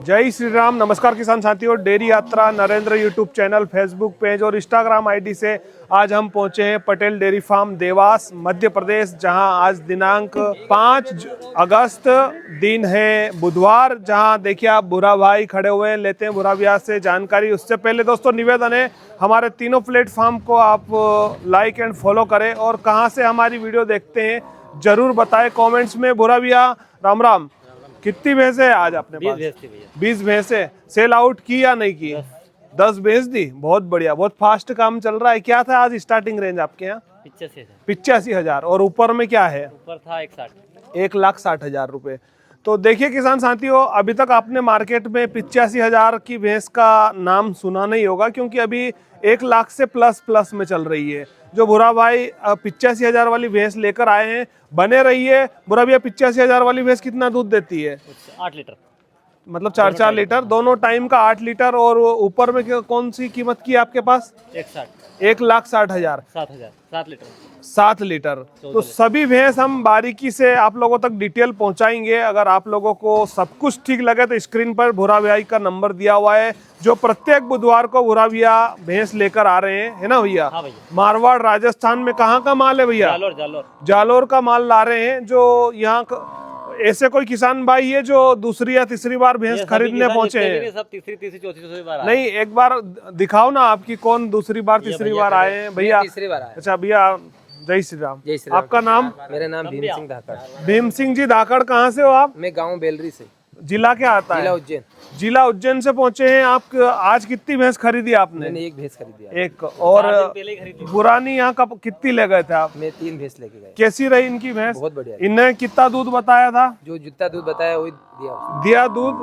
जय श्री राम। नमस्कार किसान साथियों, डेयरी यात्रा Narendra YouTube channel, Facebook page और इंस्टाग्राम आईडी से आज हम पहुंचे हैं पटेल डेयरी फार्म देवास मध्य प्रदेश, जहां आज दिनांक 5 अगस्त दिन है बुधवार। जहां देखिए आप भूरा भाई खड़े हुए हैं, लेते हैं भूरा भैया से जानकारी। उससे पहले दोस्तों निवेदन है, हमारे तीनों प्लेटफॉर्म को आप लाइक एंड फॉलो करें और कहाँ से हमारी वीडियो देखते हैं जरूर बताएं कमेंट्स में। भूरा भैया राम राम, कितनी भैंस है आज अपने पास? 20 भैंस है। सेल आउट की या नहीं की? 10 भैंस दी। बहुत बढ़िया, बहुत फास्ट काम चल रहा है। क्या था आज स्टार्टिंग रेंज आपके यहाँ? 85,000। और ऊपर में क्या है? ऊपर था 1,60,000 रुपए। तो देखिए किसान साथियों, अभी तक आपने मार्केट में 85,000 की भैंस का नाम सुना नहीं होगा, क्योंकि अभी 1 लाख से प्लस में चल रही है। जो भूरा भाई 85,000 वाली भैंस लेकर आए हैं, बने रहिए। भूरा भैया 85,000 वाली भैंस कितना दूध देती है? 8 लीटर, मतलब 4 लीटर दोनों टाइम का 8 लीटर। और ऊपर में कौन सी कीमत की आपके पास? 1,60,000। 7 लीटर 7 लीटर। तो सभी भैंस हम बारीकी से आप लोगों तक डिटेल पहुंचाएंगे। अगर आप लोगों को सब कुछ ठीक लगे तो स्क्रीन पर भूरा भाई का नंबर दिया हुआ है, जो प्रत्येक बुधवार को भूरा भैया भैंस लेकर आ रहे हैं, है ना भैया? हाँ भैया। मारवाड़ राजस्थान में कहाँ का माल है भैया? जालोर का माल ला रहे हैं। जो यहाँ ऐसे कोई किसान भाई है जो दूसरी या तीसरी बार भैंस खरीदने पहुंचे हैं? सब तीसरी चौथी बार नहीं, एक बार दिखाओ ना आपकी कौन दूसरी बार तीसरी बार आए हैं भैया? तीसरी बार आए। अच्छा भैया, जय श्री राम। आपका नाम? मेरा नाम भीम सिंह धाकड़। भीम सिंह जी धाकड़, कहाँ से हो आप? मैं गांव बेलरी से। जिला क्या आता है? जिला उज्जैन। जिला उज्जैन से पहुंचे हैं आप। आज कितनी भैंस खरीदी आपने? मैंने 1 भैंस खरीदी। एक। और पुरानी यहाँ का कितनी ले गए थे आप? मैं 3 भैंस लेके गया। कैसी रही इनकी भैंस? बहुत बढ़िया। इन्हें कितना दूध बताया था? जो जितना दूध बताया वही दिया दूध।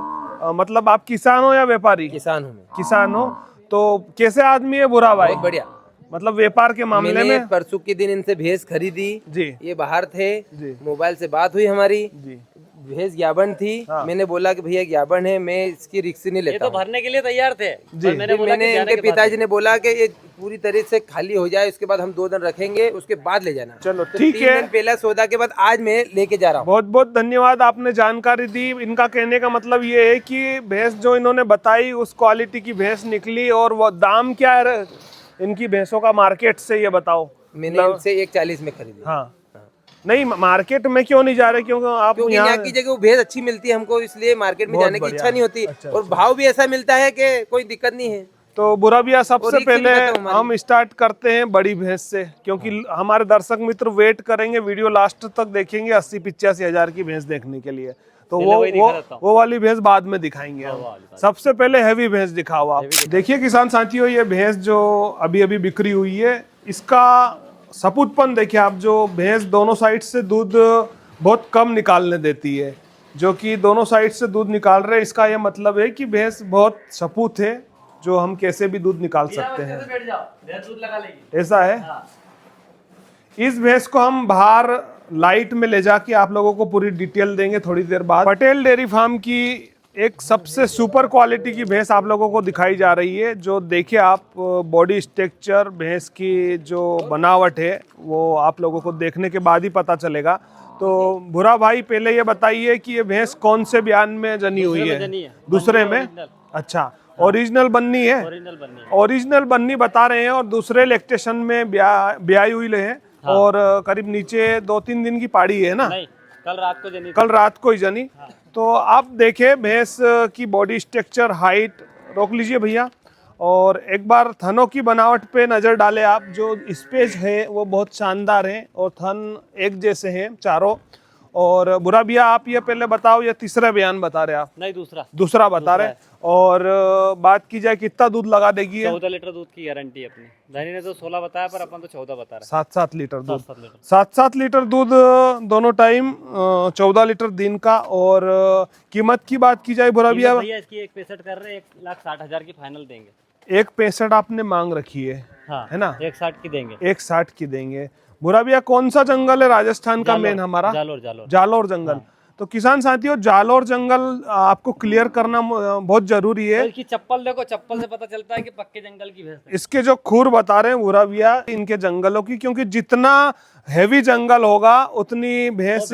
मतलब आप किसान हो या व्यापारी? किसान हूँ मैं। किसान हो। तो कैसे आदमी है भूरा भाई? बहुत बढ़िया। मतलब व्यापार के मामले में? परसों के दिन इनसे भैंस खरीदी जी। ये बाहर थे जी। मोबाइल से बात हुई हमारी जी। भैंस ज्ञापन थी। हाँ। मैंने बोला कि भैया ज्ञापन है, मैं इसकी रिस्क नहीं लेता। ये तो भरने के लिए तैयार थे जी। मैंने इनके पिताजी ने बोला कि ये पूरी तरह से खाली हो जाए, उसके बाद हम 2 दिन रखेंगे, उसके बाद ले जाना। चलो तो ठीक 3 है। दिन पहला सौदा के बाद आज मैं लेके जा रहा हूँ। बहुत बहुत धन्यवाद, आपने जानकारी दी। इनका कहने का मतलब ये है कि भैंस जो इन्होंने बताई उस क्वालिटी की भैंस निकली। और वो दाम क्या है इनकी भैंसों का मार्केट से, ये बताओ। मैंने इनसे 140 में खरीदी। हाँ। नहीं, मार्केट में क्यों नहीं जा रहे? क्योंकि यहाँ की जगह वो भैंस अच्छी मिलती है हमको, इसलिए मार्केट में जाने की इच्छा नहीं होती। अच्छा। और भाव भी ऐसा मिलता है कि कोई दिक्कत नहीं है। तो बुरा भैया, सबसे और पहले हम स्टार्ट करते हैं बड़ी भैंस से, क्योंकि हमारे दर्शक मित्र वेट करेंगे, वीडियो लास्ट तक देखेंगे 80-85 हजार की भैंस देखने के लिए। तो वो वाली भैंस बाद में दिखाएंगे हम। सबसे पहले हैवी भैंस दिखाओ आप। देखिए किसान साथियों, ये भैंस जो अभी अभी बिक्री हुई है, इसका सपूतपन देखिए आप। जो भैंस दोनों साइड से दूध बहुत कम निकालने देती है, जो कि दोनों साइड से दूध निकाल रहे हैं, इसका यह मतलब है कि भैंस बहुत सपूत है, जो हम कैसे भी दूध निकाल सकते हैं। ऐसा है। इस भैंस को हम बाहर लाइट में ले जाके आप लोगों को पूरी डिटेल देंगे थोड़ी देर बाद। पटेल डेयरी फार्म की एक सबसे सुपर क्वालिटी की भैंस आप लोगों को दिखाई जा रही है। जो देखिए आप, बॉडी स्ट्रक्चर, भैंस की जो बनावट है वो आप लोगों को देखने के बाद ही पता चलेगा। तो भूरा भाई, पहले ये बताइए कि ये भैंस कौन से ब्यान में जनी हुई है? दूसरे में। अच्छा, ओरिजिनल बन्नी है। ओरिजिनल बन्नी बता रहे हैं। और दूसरे लैक्टेशन में ब्याई हुई है। हाँ। और करीब नीचे 2-3 दिन की पाड़ी है ना? नहीं, कल रात को ही जनी। हाँ। तो आप देखें भैंस की बॉडी स्ट्रक्चर, हाइट, रोक लीजिए भैया। और एक बार थनों की बनावट पे नजर डालें आप। जो स्पेस है वो बहुत शानदार है और थन एक जैसे हैं चारों। और बुरा भैया, आप ये पहले बताओ, ये तीसरा बयान बता रहे आप? नहीं, दूसरा बता रहे। और बात की जाए कितना दूध लगा देगी? 14 लीटर दूध की गारंटी अपनी। धनी ने तो 16 बताया, पर अपन तो 14 बता रहे। 7-7 लीटर दूध। 7-7 लीटर दूध दोनों टाइम, 14 लीटर दिन का। और कीमत की बात की जाए बुरा भैया, इसकी 1.65 कर रहे हैं, 1,60,000 की फाइनल देंगे। 1.65 आपने मांग रखी है? हाँ, है ना? 1,60 की देंगे। 1,60 की देंगे। बुरा भैया, कौन सा जंगल है राजस्थान का मेन हमारा? जालोर जालोर जंगल। तो किसान साथियों, जालौर जंगल आपको क्लियर करना बहुत जरूरी है। इसकी चप्पल देखो, चप्पल से पता चलता है कि पक्के जंगल की भैंस है। इसके जो खूर बता रहे हैं भूरा भैया इनके जंगलों की, क्योंकि जितना हैवी जंगल होगा उतनी भैंस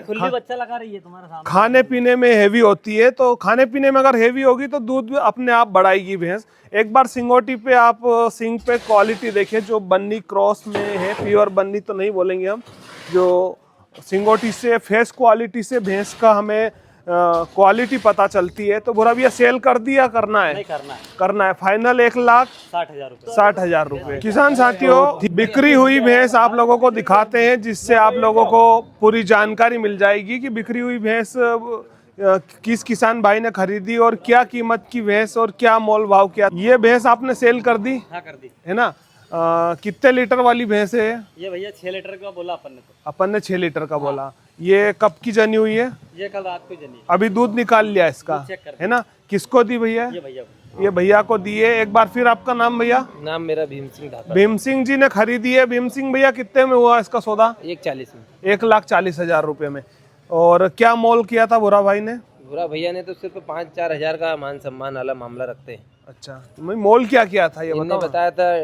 खुली बच्चा लगा रही है तुम्हारे सामने। खाने पीने में हैवी होती है, तो खाने पीने में अगर हैवी होगी तो दूध अपने आप बढ़ाएगी भैंस। एक बार सिंगोटी पे आप सिंग पे क्वालिटी देखें, जो बन्नी क्रॉस में है, प्योर बन्नी तो नहीं बोलेंगे हम, जो सिंगोटी से फेस क्वालिटी से भैंस का हमें क्वालिटी पता चलती है। तो बुरा भैया सेल कर दिया, करना है? नहीं करना है। फाइनल 1,60,000 रुपए। 60,000 रुपए। किसान साथियों, बिक्री हुई भैंस आप लोगों को दिखाते हैं, जिससे आप लोगों को पूरी जानकारी मिल जाएगी कि बिक्री हुई भैंस किस किसान भाई ने खरीदी और क्या कीमत की भैंस और क्या मोल भाव किया। ये भैंस आपने सेल कर दी? हाँ, कर दी है ना। कितने लीटर वाली भैंस है ये भैया? 6 लीटर का बोला अपन ने। तो अपन ने 6 लीटर का बोला। ये कब की जनी हुई है? ये कल रात को जनी। अभी दूध निकाल लिया इसका, है ना। किसको दी भैया? ये भैया को दिए। एक बार फिर आपका नाम भैया? नाम मेरा भीम सिंह धाता। भीम सिंह जी ने खरीदी है। भीम सिंह भैया कितने में हुआ इसका सौदा? 1,40 में। 1,40,000 रुपए में। और क्या मोल किया था भूरा भाई ने? भूरा भैया ने तो सिर्फ 5-4 हजार का मान सम्मान वाला मामला रखते हैं। अच्छा, तो मोल क्या किया था ये बताओ? बताया था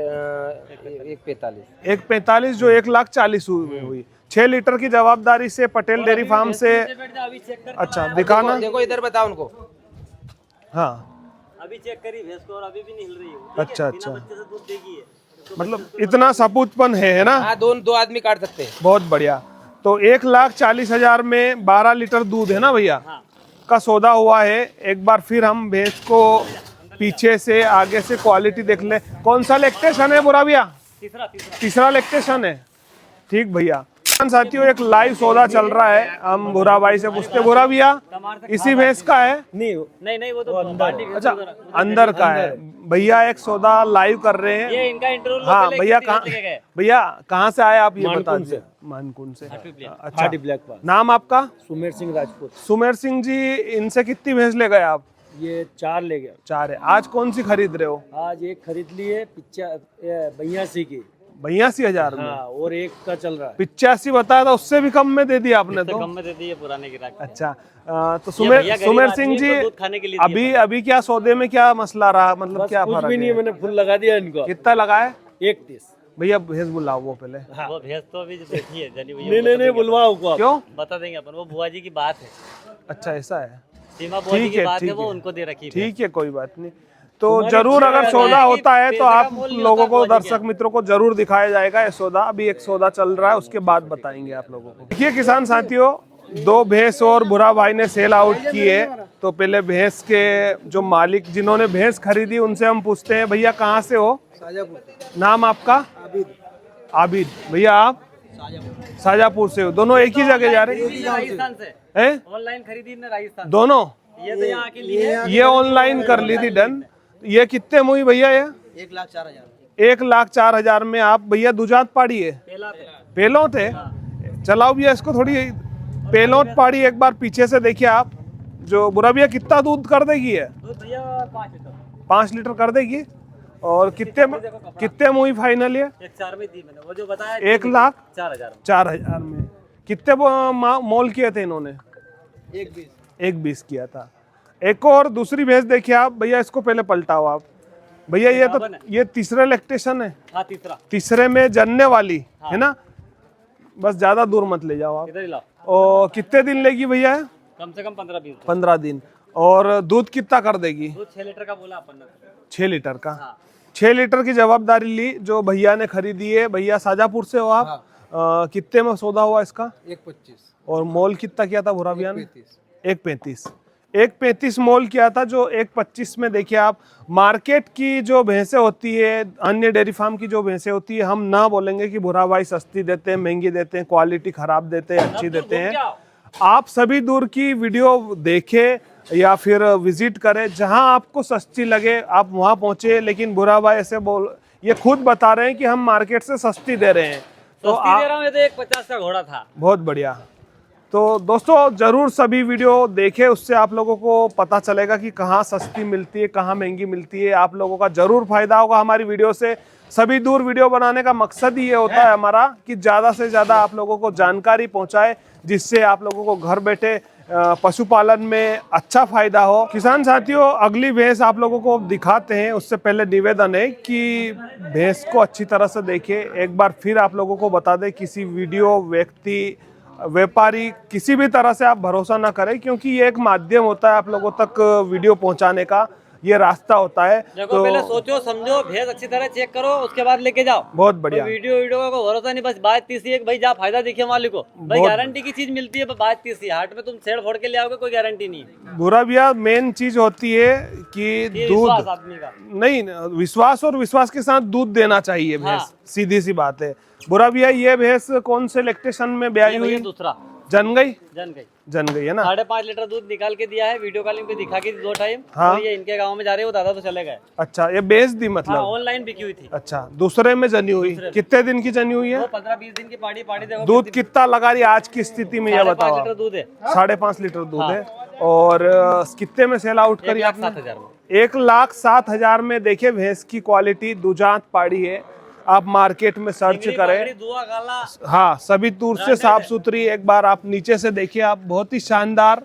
1,45। 1,45 जो 1,40,000 हुई। 6 लीटर की जवाबदारी से पटेल डेयरी फार्म से। अच्छा, दिखाना। देखो इधर बताओ उनको। हाँ, अभी चेक करी भैंस को और अभी भी नहीं हिल रही है। अच्छा अच्छा, बच्चे से दूध देगी है। मतलब इतना सपूतपन है ना। हाँ, दो आदमी काट सकते हैं। बहुत बढ़िया। तो 1,40,000 में 12 लीटर दूध है ना भैया का सौदा हुआ है। एक बार फिर हम भैंस को पीछे से आगे से क्वालिटी देख ले। कौन सा लैक्टेशन है बुरा भैया? तीसरा लैक्टेशन है। ठीक भैया। साथियों, एक लाइव सौदा चल रहा है। हम भूरा भाई से पूछते, भूरा भैया इसी भैंस का है? नहीं वो तो अच्छा, अंदर का है। भैया एक सौदा लाइव कर रहे हैं। ये इनका इंटरव्यू। हाँ भैया, कहाँ से आए आप ये बता दीजिए। मानकुन से। अच्छा, नाम आपका? सुमेर सिंह राजपूत। सुमेर सिंह जी, इनसे कितनी भैंस ले गए आप? ये 4 ले गया। 4 है। आज कौन सी खरीद रहे हो? आज एक खरीद ली है 82 की। 82,000 में। हाँ, और एक का चल रहा है 85 बताया था, उससे भी कम में दे दिया आपने तो। कम में दे दी है पुराने गिराक। अच्छा, तो सुमेर सिंह जी, अभी क्या सौदे में क्या मसला रहा, मतलब क्या कुछ फर्क भी नहीं है? मैंने फुल लगा दिया इनको। कितना लगाए? 31। भैया भैंस बुलाओ वो पहले। वो भैंस तो अभी बैठी है जनी भैया। नहीं बुलवाओ को। क्यों? बता देंगे अपन, वो बुआ जी की बात है। अच्छा, ऐसा है। सीमा बुआ जी की बात है, वो उनको दे रखी। ठीक है, कोई बात नहीं। तो जरूर अगर सौदा होता है तो आप लोगों को, दर्शक मित्रों को जरूर दिखाया जाएगा ये सौदा। अभी एक सौदा चल रहा है, उसके बाद बताएंगे आप लोगों को। देखिए किसान साथियों, 2 भैंस और भूरा भाई ने सेल आउट किए। तो पहले भैंस के जो मालिक जिन्होंने भैंस खरीदी उनसे हम पूछते हैं। भैया कहाँ से हो? नाम आपका? आबिद। भैया आप? शाजापुर से हो। दोनों एक ही जगह जा रहे हैं? राजस्थान से ऑनलाइन खरीदी ने राजस्थान। दोनों? ये तो यहाँ के लिए ये ऑनलाइन कर ली थी, डन। ये कितने में हुई भैया? ये 1,04,000। 1,04,000 में। आप भैया दुजात पाड़ी है? पेलों थे। चलाओ भैया इसको थोड़ी पेलोट पाड़ी एक बार पीछे से देखिए आप। जो बुरा भैया कितना दूध कर देगी है? 5 लीटर कर देगी। और कितने में हुई फाइनल? ये 1,04 में दी मैंने, वो जो बताया 1,04,000 में। कितने मोल किए थे इन्होंने? 1,20 किया था। एक और दूसरी भैंस देखिए आप भैया, इसको पहले पलटाओ आप भैया। ये तो ये तीसरा लैक्टेशन है। हाँ, तीसरे में जनने वाली है ना। बस ज्यादा दूर मत ले जाओ आप। इधर ही लाओ। और कितने दिन लेगी भैया? कम से कम 15-20 15 दिन। और दूध कितना कर देगी? दूध 6 लीटर का बोला अपन ने। 6 लीटर का। 6 लीटर की जवाबदारी ली जो भैया ने खरीदी है। भैया शाजापुर से हो आप? कितने में सौदा हुआ इसका? 1,25। और मोल कितना किया था भूरा भैया ने? 1,35। 1,35 मोल किया था। जो 1,25 में देखिए आप, मार्केट की जो भैंसें होती है, अन्य डेयरी फार्म की जो भैंसें होती है, हम ना बोलेंगे कि भूरा भाई सस्ती देते हैं, महंगी देते हैं, क्वालिटी खराब देते हैं, अच्छी देते हैं। आप सभी दूर की वीडियो देखें या फिर विजिट करें, जहां आपको सस्ती लगे आप वहां पहुंचे। लेकिन भूरा भाई ऐसे ये खुद बता रहे हैं कि हम मार्केट से सस्ती दे रहे हैं। तो सस्ती दे रहा हूं। ये तो 1,50 का घोड़ा था। बहुत बढ़िया। तो दोस्तों जरूर सभी वीडियो देखें, उससे आप लोगों को पता चलेगा कि कहाँ सस्ती मिलती है, कहाँ महंगी मिलती है। आप लोगों का जरूर फायदा होगा हमारी वीडियो से। सभी दूर वीडियो बनाने का मकसद ही ये होता है हमारा कि ज़्यादा से ज़्यादा आप लोगों को जानकारी पहुँचाए, जिससे आप लोगों को घर बैठे पशुपालन में अच्छा फायदा हो। किसान साथियों, अगली भैंस आप लोगों को दिखाते हैं, उससे पहले निवेदन है कि भैंस को अच्छी तरह से देखें। एक बार फिर आप लोगों को बता दें, किसी वीडियो, व्यक्ति, व्यापारी, किसी भी तरह से आप भरोसा ना करें, क्योंकि ये एक माध्यम होता है आप लोगों तक वीडियो पहुंचाने का, ये रास्ता होता है। देखो, पहले सोचो समझो, भैंस अच्छी तरह चेक करो, उसके बाद लेके जाओ। बहुत बढ़िया। वीडियो को भरोसा नहीं, बस बात तीसरी है भाई, जहाँ फायदा दिखे मालिक को, भाई गारंटी की चीज मिलती है। बात तीसरी, हाट में तुम छेड़ फोड़ के ले आओगे, कोई गारंटी नहीं है। बुरा भैया, मेन चीज होती है कि दूध, आदमी का नहीं, विश्वास, और विश्वास के साथ दूध देना चाहिए भैंस, सीधी सी बात है। बुरा भैया, ये भैंस कौन से लैक्टेशन में ब्याई हुई? दूसरा जन गई जन गई है ना। 5.5 लीटर दूध निकाल के दिया है, वीडियो कॉलिंग पे दिखा के 2 टाइम। हाँ। और ये इनके गांव में जा रहे हैं, वो दादा तो चले गए। अच्छा, ये बेच दी मतलब? हाँ, ऑनलाइन बिकी हुई थी। अच्छा, दूसरे में जनी हुई? कितने दिन की जनी हुई है? 15-20 दिन की पाड़ी देखो। दूध कितना लगा रही आज की स्थिति में, ये बताओ। 5.5 लीटर दूध है। 5.5 लीटर दूध है। और कितने में सेल आउट करी आपने? 1,07,000 में। 1,07,000 में। देखिए भैंस की क्वालिटी, दुजात पाड़ी है, आप मार्केट में सर्च करें। हाँ, सभी दूर से साफ सुथरी। एक बार आप नीचे से देखिए, आप बहुत ही शानदार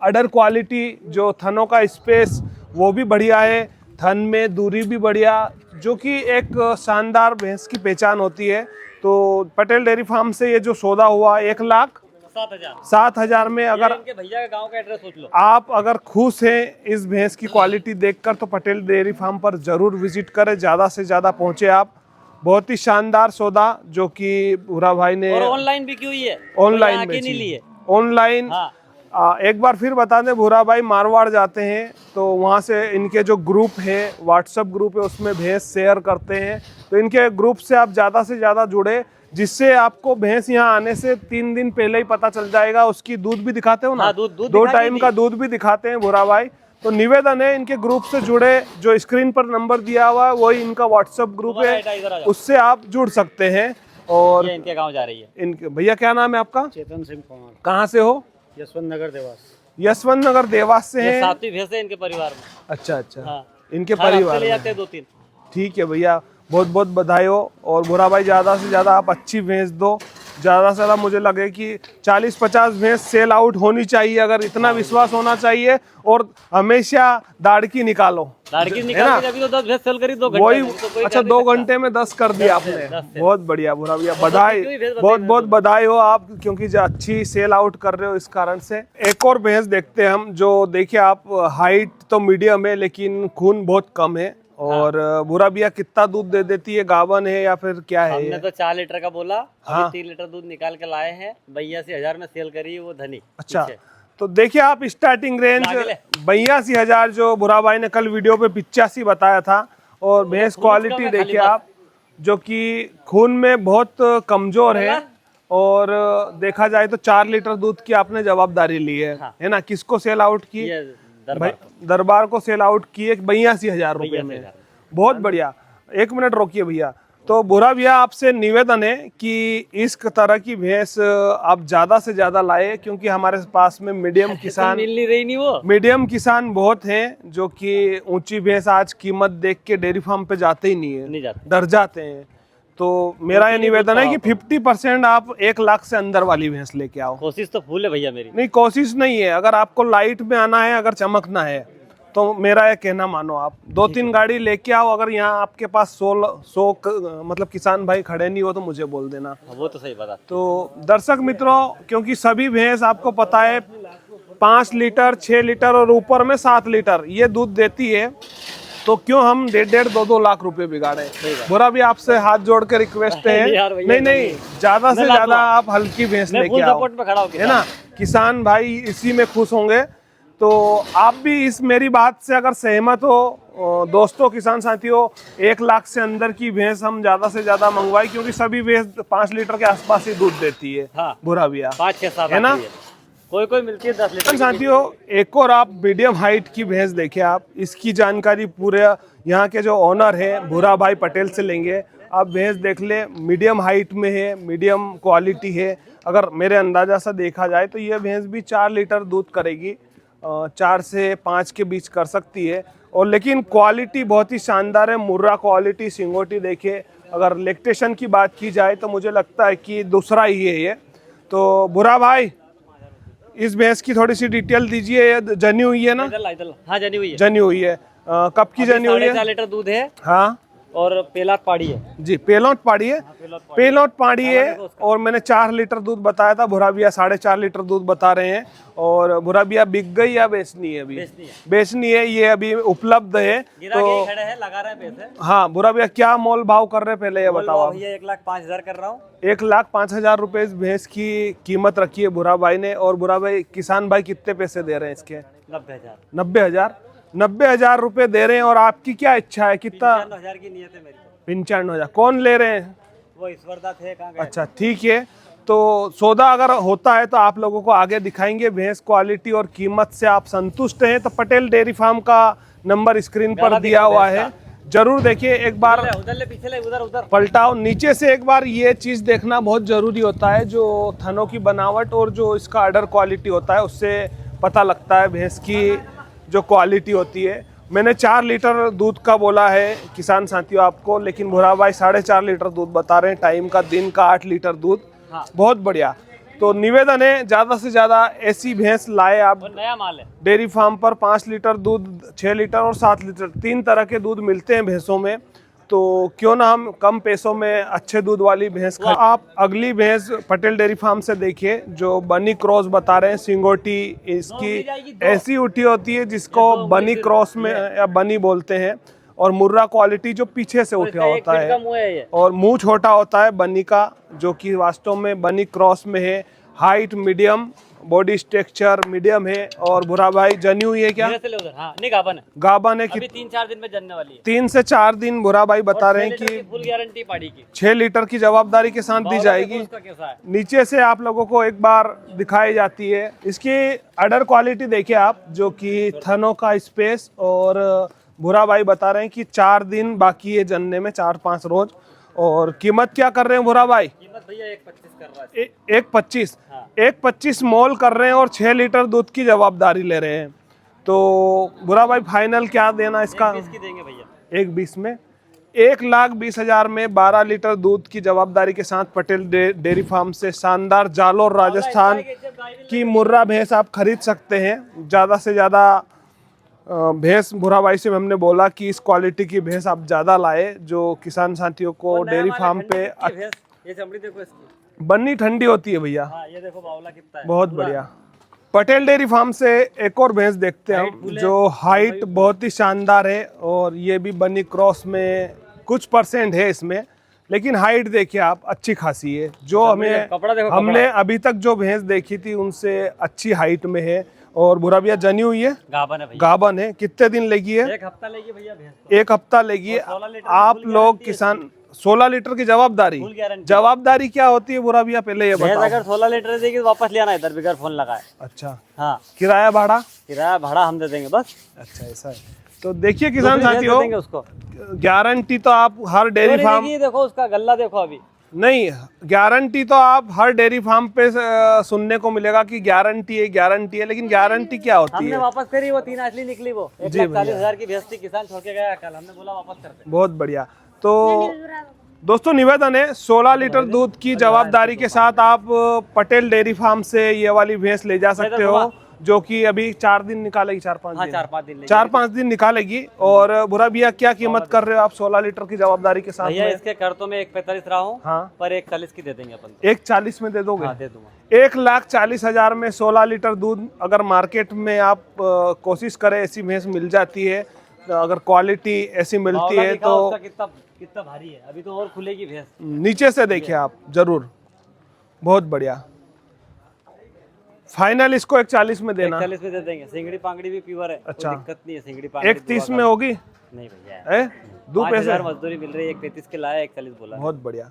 अडर क्वालिटी, जो थनों का स्पेस वो भी बढ़िया है, थन में दूरी भी बढ़िया, जो कि एक शानदार भैंस की पहचान होती है। तो पटेल डेयरी फार्म से ये जो सौदा हुआ 1,07,000 में, अगर इनके भैया का गांव का एड्रेस सोच लो। आप अगर खुश हैं इस भैंस की क्वालिटी देखकर, तो पटेल डेयरी फार्म पर जरूर विजिट करें, ज़्यादा से ज़्यादा पहुँचे आप। बहुत ही शानदार सौदा जो कि भूरा भाई ने, और ऑनलाइन बिकी हुई है, ऑनलाइन नहीं ली है, ऑनलाइन। हाँ। एक बार फिर बता दें, भूरा भाई मारवाड़ जाते हैं, तो वहाँ से इनके जो ग्रुप है, व्हाट्सएप ग्रुप है, उसमें भैंस शेयर करते हैं। तो इनके ग्रुप से आप ज़्यादा से ज़्यादा जुड़े, जिससे आपको भैंस यहाँ आने से 3 दिन पहले ही पता चल जाएगा। उसकी दूध भी दिखाते हो ना? हाँ, दूध 2 टाइम का दूध भी दिखाते हैं भूरा भाई। तो निवेदन है, इनके ग्रुप से जुड़े, जो स्क्रीन पर नंबर दिया हुआ है वही इनका व्हाट्सएप ग्रुप है, उससे आप जुड़ सकते हैं। और ये इनके गांव जा रही है। इनके भैया, क्या नाम है आपका? चेतन सिंह कुमार, कहाँ से हो? यशवंत नगर देवास। यशवंत नगर देवास से हैं। 7वीं भैंस है इनके परिवार में। अच्छा अच्छा। हाँ। इनके परिवार ले में। जाते हैं 2-3। ठीक है भैया, बहुत बहुत बधाई हो। और भूरा भाई, ज़्यादा से ज़्यादा आप अच्छी भैंस दो, ज़्यादा से ज़्यादा मुझे लगे कि 40-50 भैंस सेल आउट होनी चाहिए, अगर इतना विश्वास होना चाहिए। और हमेशा दाड़की निकालो, दाड़की निकाल के अभी तो 10 भैंस सेल करी 2 घंटे वही। में, तो कोई अच्छा, 2 घंटे में 10 कर दिया आपने, बहुत बढ़िया भूरा भैया, बधाई, बहुत बहुत बधाई हो आप, क्योंकि जो अच्छी सेल आउट कर रहे हो इस कारण से। एक और भैंस देखते हैं हम, जो देखिए आप, हाइट तो मीडियम है लेकिन खून बहुत कम है। और भूरा भैया, कितना दूध दे देती है? गावन है या फिर क्या है? हमने तो 4 लीटर का बोला। हाँ। 3 लीटर दूध निकाल के लाए हैं, 82,000 में सेल करी वो धनी। अच्छा, तो देखिए आप, स्टार्टिंग रेंज 82,000 जो भूरा भाई ने कल वीडियो पे 85 बताया था। और भैंस क्वालिटी देखिए आप, जो कि खून में बहुत कमजोर है। और देखा जाए तो 4 लीटर दूध की आपने जवाबदारी ली है, है ना? किसको सेल आउट की? दरबार को सेल आउट किए 82,000 रुपये में। बहुत बढ़िया। 1 मिनट रोकिए भैया। तो भूरा भैया, आपसे निवेदन है कि इस तरह की भैंस आप ज्यादा से ज्यादा लाए, क्योंकि हमारे पास में मीडियम किसान मिल नहीं रही, नहीं वो मीडियम किसान बहुत हैं, जो कि ऊंची भैंस आज कीमत देख के डेयरी फार्म पे जाते ही नहीं है, नहीं जाते, डर जाते हैं। तो मेरा ये निवेदन है कि 50% आप 1 लाख से अंदर वाली भैंस लेके आओ। कोशिश तो फुल है भैया मेरी। नहीं, कोशिश नहीं है, अगर आपको लाइट में आना है, अगर चमकना है, तो मेरा ये कहना मानो, आप 2-3 गाड़ी लेके आओ। अगर यहाँ आपके पास 100 मतलब किसान भाई खड़े नहीं हो तो मुझे बोल देना। वो तो सही बात। तो दर्शक मित्रों, क्योंकि सभी भैंस आपको पता है 5 लीटर, 6 लीटर और ऊपर में 7 लीटर ये दूध देती है, तो क्यों हम 1.5-2 लाख रुपए बिगाड़े? बुरा भी आपसे हाथ जोड़ के रिक्वेस्ट है, नहीं, ज्यादा से ज्यादा आप हल्की भैंस लेके आओ, है ना? किसान भाई इसी में खुश होंगे। तो आप भी इस मेरी बात से अगर सहमत हो दोस्तों, किसान साथियों, 1 लाख से अंदर की भैंस हम ज्यादा से ज्यादा मंगवाई, क्योंकि सभी भैंस 5 लीटर के आसपास ही दूध देती है। हाँ। बुरा भैया 5-6-7 है ना? कोई मिलती है 10 लीटर। साथियों, एक और आप मीडियम हाइट की भैंस देखिए आप, इसकी जानकारी पूरे यहाँ के जो ओनर है भूरा भाई पटेल से लेंगे। आप भैंस देख ले, मीडियम हाइट में है, मीडियम क्वालिटी है, अगर मेरे अंदाजा से देखा जाए तो ये भैंस भी 4 लीटर दूध करेगी, 4 से 5 के बीच कर सकती है। और लेकिन क्वालिटी बहुत ही शानदार है, मुर्रा क्वालिटी, सिंगोटी देखिए। अगर लेक्टेशन की बात की जाए तो मुझे लगता है कि दूसरा ही है ये। तो बुरा भाई, इस भैंस की थोड़ी सी डिटेल दीजिए। ये जनी हुई है ना? हाँ जनी हुई है। जनी हुई है। कब की जनी हुई है? 4.5 लीटर दूध है हाँ और पेलाट पाड़ी है जी, पेलौट पाड़ी है। पेलौट पाड़ी है और मैंने 4 लीटर दूध बताया था, भुरा भैया 4.5 लीटर दूध बता रहे हैं। और भुरा भैया बिक गई या बेचनी है? अभी बेचनी है। ये अभी उपलब्ध है तो खड़े हैं, लगा रहे हैं पैसे। हाँ बुरा भैया, क्या मोल भाव कर रहे हैं पहले ये बताओ आप? भैया 1,05,000 कर रहा हूँ। 1,05,000 रुपए इस भैंस की कीमत रखी है बुरा भाई ने। और बुरा भाई, किसान भाई कितने पैसे दे रहे हैं इसके? 90,000 90,000 रुपए दे रहे हैं। और आपकी क्या इच्छा है, कितना? 95,000 की नियत है मेरी। 95,000। कौन ले रहे हैं? वो ईश्वरदा थे, कहाँ गए? अच्छा ठीक है। तो सौदा अगर होता है तो आप लोगों को आगे दिखाएंगे। भैंस क्वालिटी और कीमत से आप संतुष्ट हैं तो पटेल डेयरी फार्म का नंबर स्क्रीन पर दिया हुआ है, जरूर देखिए एक बार। उधर ले, पीछे ले, उधर पलटाओ नीचे से एक बार। ये चीज़ देखना बहुत ज़रूरी होता है, जो थनों की बनावट और जो इसका अडर क्वालिटी होता है उससे पता लगता है भैंस की जो क्वालिटी होती है। मैंने 4 लीटर दूध का बोला है किसान साथियों आपको, लेकिन भुरा भाई 4.5 लीटर दूध बता रहे हैं। टाइम का दिन का 8 लीटर दूध। हाँ। बहुत बढ़िया। तो निवेदन है ज़्यादा से ज़्यादा ऐसी भैंस लाए आप। नया माल है डेयरी फार्म पर 5 लीटर दूध, 6 लीटर और 7 लीटर 3 तरह के दूध मिलते हैं भैंसों में। तो क्यों ना हम कम पैसों में अच्छे दूध वाली भैंस खाएं। आप अगली भैंस पटेल डेयरी फार्म से देखिए जो बनी क्रॉस बता रहे हैं। सिंगोटी इसकी ऐसी उठी होती है जिसको बनी क्रॉस में या बनी बोलते हैं। और मुर्रा क्वालिटी जो पीछे से उठा होता है और मुंह छोटा होता है बनी का, जो कि वास्तव में बनी क्रॉस में है। Height medium, body structure medium है। और बुरा भाई जनी हुई है क्या? हाँ, नहीं गाबन है। गाबन है कि 3-4 दिन में जनने वाली है। 3 से 4 दिन बुरा भाई बता रहे हैं कि फुल गारंटी पाड़ी की 6 लीटर की जवाबदारी के साथ दी जाएगी। कैसा है? नीचे से आप लोगों को एक बार दिखाई जाती है। इसकी अडर क्वालिटी देखिए आप, जो कि थनों का स्पेस। और बुरा भाई बता रहे हैं कि 4 दिन बाकी है जनने में, 4-5 रोज। और कीमत क्या कर रहे हैं बुरा भाई? कीमत भैया 1,25 कर रहा है। 1,25। हाँ। 1,25 मोल कर रहे हैं और 6 लीटर दूध की जवाबदारी ले रहे हैं। तो बुरा भाई फाइनल क्या देना इसका? 1,20 की देंगे भैया। 1,20 में 1,20,000 में 12 लीटर दूध की जवाबदारी के साथ पटेल डेयरी फार्म से शानदार जालोर राजस्थान की मुर्रा भैंस आप खरीद सकते हैं। ज़्यादा से ज़्यादा भैंस बुरा भाई से हमने बोला कि इस क्वालिटी की भैंस आप ज़्यादा लाए, जो किसान साथियों को डेयरी फार्म पे। ये चमड़ी देखो इसकी, बन्नी ठंडी होती है भैया। हाँ, ये देखो बावला कितना है। बहुत बढ़िया। पटेल डेयरी फार्म से एक और भैंस देखते हैं हम, जो हाइट बहुत ही शानदार है। और ये भी बनी क्रॉस में कुछ % है इसमें, लेकिन हाइट देखिए आप अच्छी खासी है। जो हमने अभी तक जो भैंस देखी थी उनसे अच्छी हाइट में है। और बुरा भैया जनी हुई है, गाबन है भैया। गाबन है। कितने दिन लेगी है? 1 हफ्ता लेगी भैया भैंस। 1 हफ्ता लेगी। आप लोग किसान 16 लीटर की जवाबदारी। जवाबदारी क्या होती है बुरा भैया, पहले ये बताओ। अगर 16 लीटर देगी तो वापस ले आना इधर बगैर फोन लगाए। अच्छा हाँ, किराया भाड़ा? किराया भाड़ा हम दे देंगे बस। अच्छा ऐसा है। तो देखिए किसान साथियों, उसको गारंटी तो आप हर डेयरी फार्म, देखो उसका गल्ला देखो अभी नहीं गारंटी तो आप हर डेयरी फार्म पे सुनने को मिलेगा कि गारंटी है, लेकिन गारंटी क्या होती हमने है? वापस करी, वो 3 असली निकली, वो 1,40,000 की भैंस थी, किसान छोड़ के गया कल, हमने बोला वापस करते। बहुत बढ़िया। तो दोस्तों निवेदन है, 16 लीटर दूध की जवाबदारी के साथ आप पटेल डेयरी फार्म से ये वाली भैंस ले जा सकते हो, जो कि अभी 4 दिन निकालेगी, 4-5 दिन निकालेगी। और बुरा भैया क्या कीमत कर रहे हो आप 16 लीटर की जवाबदारी के साथ? भैया इसके कर्तों में 1,45 रहा हूँ। हाँ, पर 1,40 की दे देंगे अपन। 1,40 में दे दोगे? हाँ, दे दूंगा। 1,40,000 में 16 लीटर दूध अगर मार्केट में आप कोशिश करें ऐसी भैंस मिल जाती है, अगर क्वालिटी ऐसी मिलती है तो। कितना भारी है, अभी तो और खुलेगी भैंस। नीचे से देखिए आप जरूर, बहुत बढ़िया। फाइनल इसको 1,40 में देना। 1,40 में दे देंगे। सिंगड़ी पांगड़ी भी प्योर है। अच्छा, कोई दिक्कत नहीं है। सिंगड़ी पांगड़ी 1,30 में होगी? नहीं भैया, 2 पैसे मजदूरी मिल रही है। 1,35 के लाया, 1,40 बोला। बहुत बढ़िया,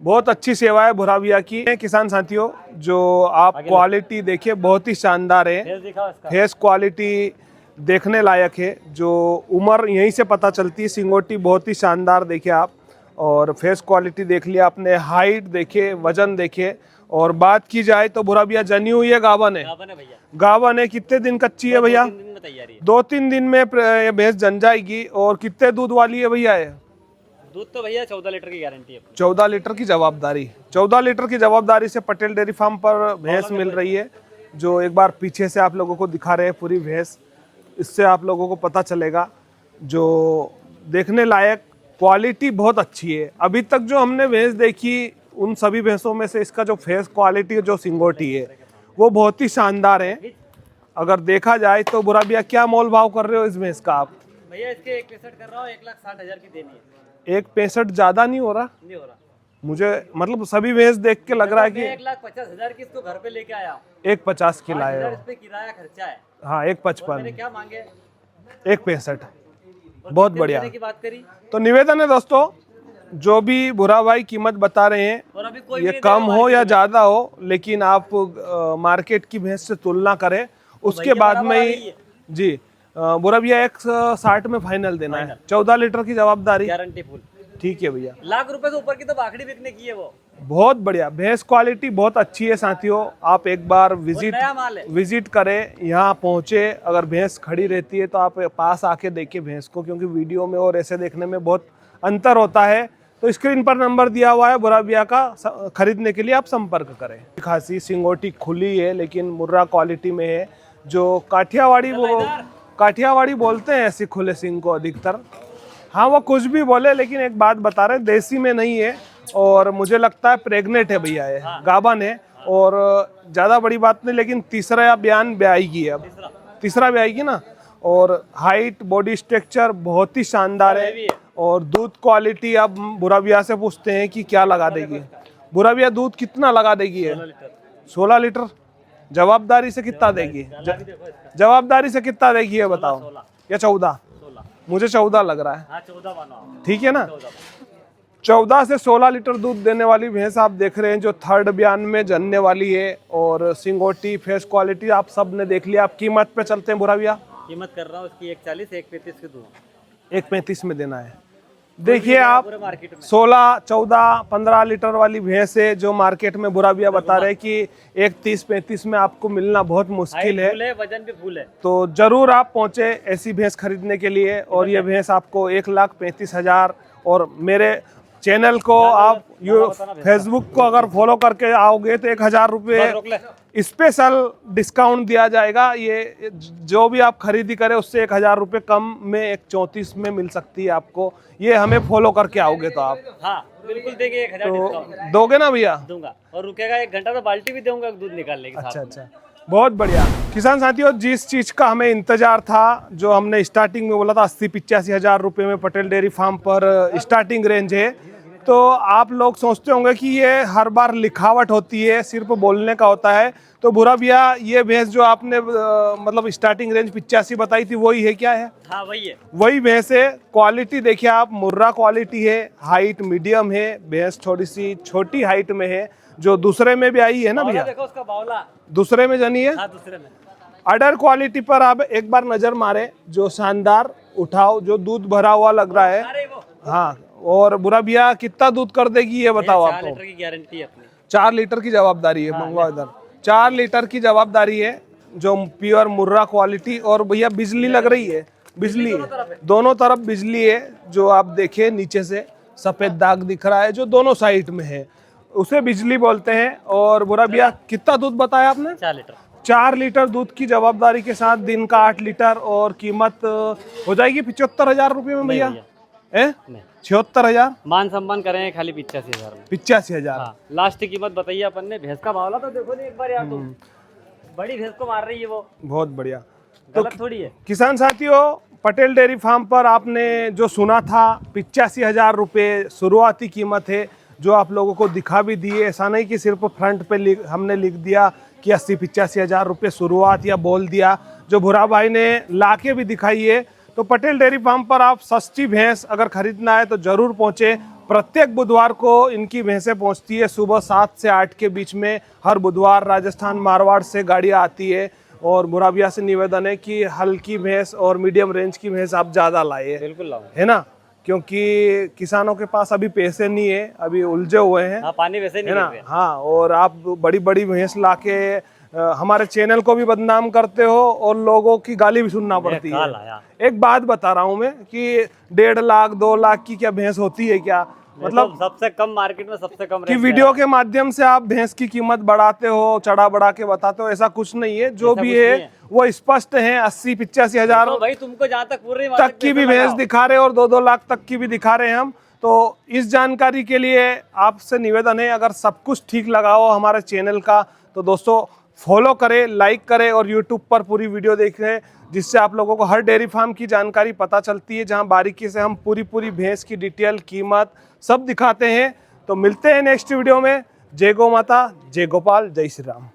बहुत अच्छी सेवा है भुरा भैया की। किसान साथियों, जो आप क्वालिटी देखिए बहुत ही शानदार है। फेस क्वालिटी देखने लायक है। जो उम्र यहीं से पता चलती है। सिंगोटी बहुत ही शानदार देखिए आप, और फेस क्वालिटी देख लिया आपने, हाइट देखिए, वजन देखिए। और बात की जाए तो बुरा भैया जनी हुई है, गावन है? गावन है भैया, गावन है। कितने दिन कच्ची है भैया? 2-3 दिन में तैयार है। 2-3 दिन में ये भैंस जन जाएगी। और कितने दूध वाली है भैया ये? दूध तो भैया 14 लीटर की गारंटी है। 14 लीटर की जवाबदारी। 14 लीटर की जवाबदारी से पटेल डेयरी फार्म पर भैंस मिल रही है, जो एक बार पीछे से आप लोगों को दिखा रहे हैं पूरी भैंस। इससे आप लोगों को पता चलेगा, जो देखने लायक क्वालिटी बहुत अच्छी है। अभी तक जो हमने भैंस देखी उन सभी भैंसों में से इसका जो फेस क्वालिटी, जो सिंगोटी है, वो बहुत ही शानदार है। अगर देखा जाए तो बुरा भैया क्या मोल भाव कर रहे हो इस भैंस का आप? भैया इसके 1.65 कर रहा हूँ, 1,60,000 की देनी है। 1.65 ज्यादा नहीं हो रहा? नहीं हो रहा मुझे मतलब सभी भैंस देख के लग रहा है कि 1,50,000 की इसको घर पे लेके आया। 1.50 की लाए 5,000 हो। इस पे किराया खर्चा है। हाँ, और मैंने 1.55, क्या मांगे? 1.65। और बहुत कितने बढ़िया। देने की बात करी। तो निवेदन है दोस्तों, जो भी बुरा भाई कीमत बता रहे हैं, और अभी कोई ये भी कम देगा हो या मार्केट में। ज्यादा हो, लेकिन आप मार्केट की भैंस से तुलना करें, उसके भैया बाद बराबर में आ ही रही है। जी बुरा भैया 160 में फाइनल देना है। 14 लीटर की जवाबदारी। Guarantee full. ठीक है भैया, लाख रुपए से ऊपर की तो बाखड़ी बिकने की है वो। बहुत बढ़िया। भैंस क्वालिटी बहुत अच्छी है साथियों। आप एक बार नया माल है। विजिट करें, यहाँ पहुँचे। अगर भैंस खड़ी रहती है तो आप पास आके देखिए भैंस को, क्योंकि वीडियो में और ऐसे देखने में बहुत अंतर होता है। तो स्क्रीन पर नंबर दिया हुआ है, बुरा भैया का खरीदने के लिए आप संपर्क करें। खासी सिंगोटी खुली है, लेकिन मुर्रा क्वालिटी में है। जो काठियावाड़ी बोलते हैं ऐसे खुले सिंग को अधिकतर। हाँ, वो कुछ भी बोले, लेकिन एक बात बता रहे हैं, देसी में नहीं है। और मुझे लगता है प्रेग्नेंट है भैया, ये गाभन है। और ज़्यादा बड़ी बात नहीं, लेकिन तीसरा बयान ब्याएगी अब। तीसरा ब्याएगी ना। और हाइट, बॉडी स्ट्रक्चर बहुत ही शानदार है। और दूध क्वालिटी, अब बुरा भैया से पूछते हैं कि क्या लगा देगी। बुरा भैया दूध कितना लगा देगी है? 16 लीटर। जवाबदारी से कितना देगी? जवाबदारी से कितना देगी है बताओ? या 14? मुझे 14 लग रहा है। हाँ, 14 बनाओ। ठीक है ना। 14 से 16 लीटर दूध देने वाली भैंस आप देख रहे हैं, जो थर्ड बयान में जनने वाली है। और सिंगोटी, फेस क्वालिटी आप सब ने देख लिया। आप कीमत पे चलते हैं बुरा भैया। कीमत कर रहा हूँ उसकी 1,40, 1,35 की दूंगा। 1.35 में देना है। देखिए आप, पूरे मार्केट में 16, 14, 15 लीटर वाली भैंस है, जो मार्केट में बुरा भैया बता रहे हैं कि 1,30-1,35 में आपको मिलना बहुत मुश्किल है। फूल है, वजन भी फूल है। तो जरूर आप पहुंचे ऐसी भैंस खरीदने के लिए। और ये भैंस आपको 1,35,000। और मेरे चैनल को आप फेसबुक को अगर फॉलो करके आओगे तो 1,000 रुपये स्पेशल डिस्काउंट दिया जाएगा। ये जो भी आप खरीदी करें उससे 1,000 रुपये कम में 1,34 में मिल सकती है आपको। ये हमें फॉलो करके आओगे तो आप। हाँ, बिल्कुल देंगे 1,000 तो डिस्काउंट दोगे ना भैया? दूंगा। और रुकेगा 1 घंटा तो बाल्टी भी दूंगा दूध निकालने के साथ। अच्छा, बहुत बढ़िया। किसान साथियों, जिस चीज़ का हमें इंतजार था, जो हमने स्टार्टिंग में बोला था 80-85 हज़ार रुपये में पटेल डेयरी फार्म पर स्टार्टिंग रेंज है। तो आप लोग सोचते होंगे कि ये हर बार लिखावट होती है, सिर्फ बोलने का होता है। तो बुरा भैया, ये भैंस जो आपने मतलब स्टार्टिंग रेंज 85 बताई थी, वही है क्या है? हाँ, वही है। वही भैंस है। क्वालिटी देखिए आप, मुर्रा क्वालिटी है, हाइट मीडियम है। भैंस थोड़ी सी छोटी हाइट में है, जो दूसरे में भी आई है ना भैया? देखो उसका बावला दूसरे में जनी है। हाँ, दूसरे में। अडर क्वालिटी पर आप एक बार नजर मारे, जो शानदार उठाओ, जो दूध भरा हुआ लग रहा है। अरे वो हाँ, और बुरा भैया कितना दूध कर देगी ये बताओ 4 आपको? लीटर की गारंटी है अपनी। 4 लीटर की जवाबदारी है। मंगवा इधर। 4 लीटर की जवाबदारी है, जो प्योर मुर्रा क्वालिटी। और भैया बिजली लग रही है, बिजली दोनों तरफ बिजली है। जो आप देखें नीचे से सफेद दाग दिख रहा है, जो दोनों साइड में है, उसे बिजली बोलते हैं। और बुरा भैया कितना दूध बताया आपने? 4 लीटर। 4 लीटर दूध की जवाबदारी के साथ दिन का 8 लीटर। और कीमत हो जाएगी 75,000 रुपये में भैया? 76,000? मान सम्मान करेंगे खाली 85,000 में। 85,000। हाँ, लास्ट की कीमत बताइए अपन ने। भैंस का बावला तो देखो नहीं एक बार यार, तुम बड़ी भैंस को मार रही है वो। बहुत बढ़िया। गलत थोड़ी है। किसान साथियों, पटेल डेयरी फार्म पर आपने जो सुना था 85,000 रुपये शुरुआती कीमत है, जो आप लोगों को दिखा भी दिए। ऐसा नहीं कि सिर्फ फ्रंट पे हमने लिख दिया कि 80-85,000 रुपये शुरुआत, या बोल दिया। जो भूरा भाई ने ला के भी दिखाई है। तो पटेल डेयरी फार्म पर आप सस्ती भैंस अगर खरीदना है तो ज़रूर पहुँचे। प्रत्येक बुधवार को इनकी भैंसें पहुँचती है सुबह 7 से 8 के बीच में। हर बुधवार राजस्थान मारवाड़ से गाड़ियाँ आती है। और बुरा भैया से निवेदन है कि हल्की भैंस और मीडियम रेंज की भैंस आप ज़्यादा लाइए। बिल्कुल लाओ, है ना। क्योंकि किसानों के पास अभी पैसे नहीं है, अभी उलझे हुए हैं, हाँ पानी वैसे है नहीं ना। गिर रहा। हाँ, और आप बड़ी बड़ी भैंस लाके हमारे चैनल को भी बदनाम करते हो और लोगों की गाली भी सुनना पड़ती है। काल आया। एक बात बता रहा हूँ मैं कि 1.5 लाख 2 लाख की क्या भैंस होती है क्या, मतलब तो सबसे कम मार्केट में सबसे कम कि रेट वीडियो के माध्यम से आप भैंस की कीमत बढ़ाते हो, चढ़ा बढ़ा के बताते हो, ऐसा कुछ नहीं है। जो ऐसा भी कुछ है नहीं है। वो स्पष्ट है। 80-85 हजार तो भाई तुमको जहाँ तक पूरी तक की भी भैंस दिखा रहे हैं और 2-2 लाख तक की भी दिखा रहे हैं हम। तो इस जानकारी के लिए आपसे निवेदन है, अगर सब कुछ ठीक लगा हो हमारे चैनल का तो दोस्तों फॉलो करें, लाइक करें और यूट्यूब पर पूरी वीडियो देखें, जिससे आप लोगों को हर डेयरी फार्म की जानकारी पता चलती है, जहां बारीकी से हम पूरी भैंस की डिटेल, कीमत सब दिखाते हैं। तो मिलते हैं नेक्स्ट वीडियो में। जय गौ माता, जय गोपाल, जय श्री राम।